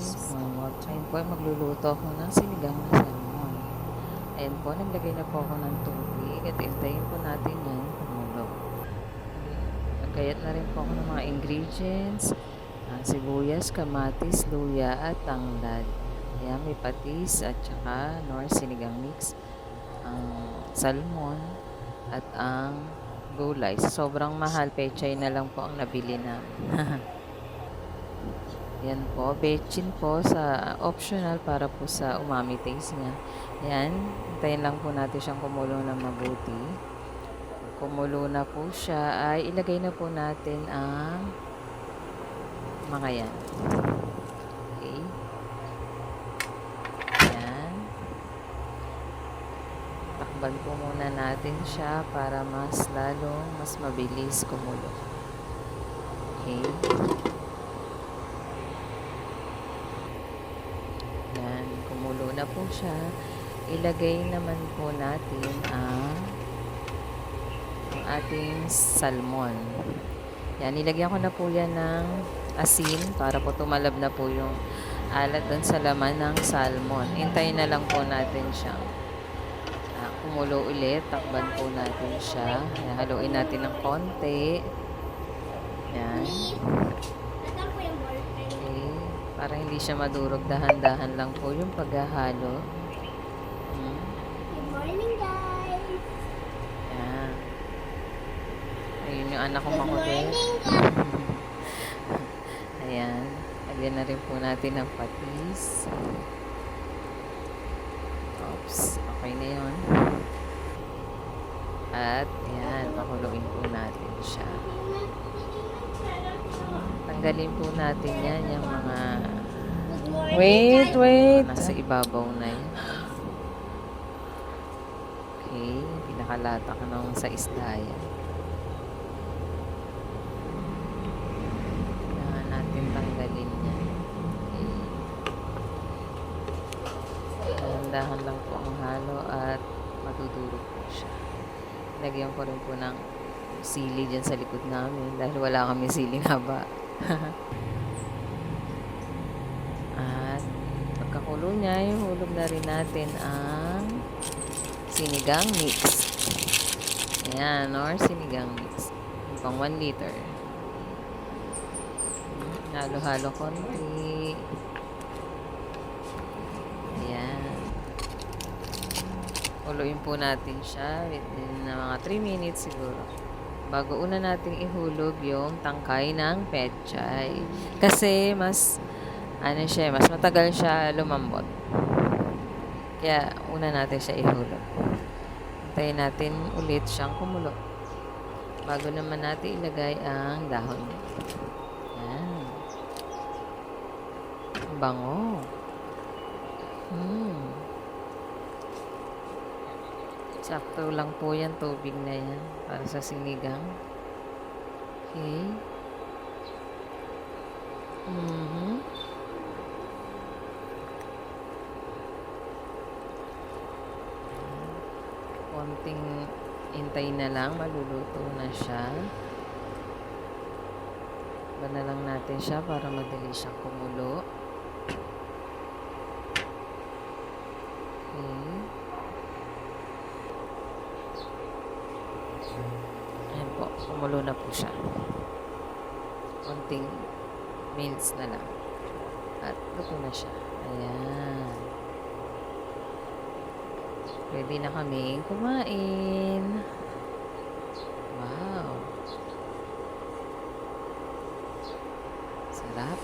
Ayun po, magluluto ako ng sinigang na salmon. Ayan po, naglagay na po ako ng tubig at hintayin po natin yan kumulo. Nagkayat na rin po ako ng mga ingredients, sibuyas, kamatis, luya at tanglad. Ayan, may patis at saka nor sinigang mix, ang salmon at ang gulay. Sobrang mahal, pechay na lang po ang nabili namin. Yan po, bechin po sa optional para po sa umami taste niya. Yan, hintayin lang po natin siyang kumulo na mabuti. Kumulo na po siya, ay ilagay na po natin ang mga yan. Okay. Yan. Takban po muna natin siya para mas mabilis kumulo. Okay. Yan, kumulo na po siya. Ilagay naman po natin ang ating salmon. Yan, nilagyan ko na po yan ng asin para po tumalab na po yung alat doon sa laman ng salmon. Hintayin na lang po natin siyang kumulo ulit. Takban po natin siya. Haluin natin ng konti. Yan. Okay. Para hindi siya madurog, dahan-dahan lang po yung paghahalo. Good morning, guys! Yan. Ayun yung anak kong makulit. Ayan. Lagyan na rin po natin ng patis. Oops. Okay na yun. At, ayan. Pakuluin po natin siya. Tanggalin po natin yan. Yung mga Wait! nasa ibabaw na yan. Okay. Pinakalata ka nung sa isda yan. Natin tanggalin yan. Okay. Dahan lang po ang halo at matudurog po siya. Lagyan ko rin po ng sili dyan sa likod namin dahil wala kami siling haba. At pagkakulo niya, ihulog na rin natin ang sinigang mix. Ayan, or sinigang mix. Pang 1 liter. Halo-halo konti. Ayan. Kuluin po natin siya within mga 3 minutes siguro. Bago una natin ihulog yung tangkay ng pechay. Kasi mas matagal siya lumambot. Kaya una natin siya ihulog. Hintayin natin ulit siyang kumulo. Bago naman natin ilagay ang dahon. Ayan. Bango. Sakto lang po yan, tubig na yan para sa sinigang. Okay. Konting hintay na lang, maluluto na siya. Ba na lang natin siya para madali siyang kumulo. Okay. Ayan po, kumulo na po siya. Konting minutes na lang. At luto na siya. Ayan. Pwede na kaming kumain. Wow. Sarap.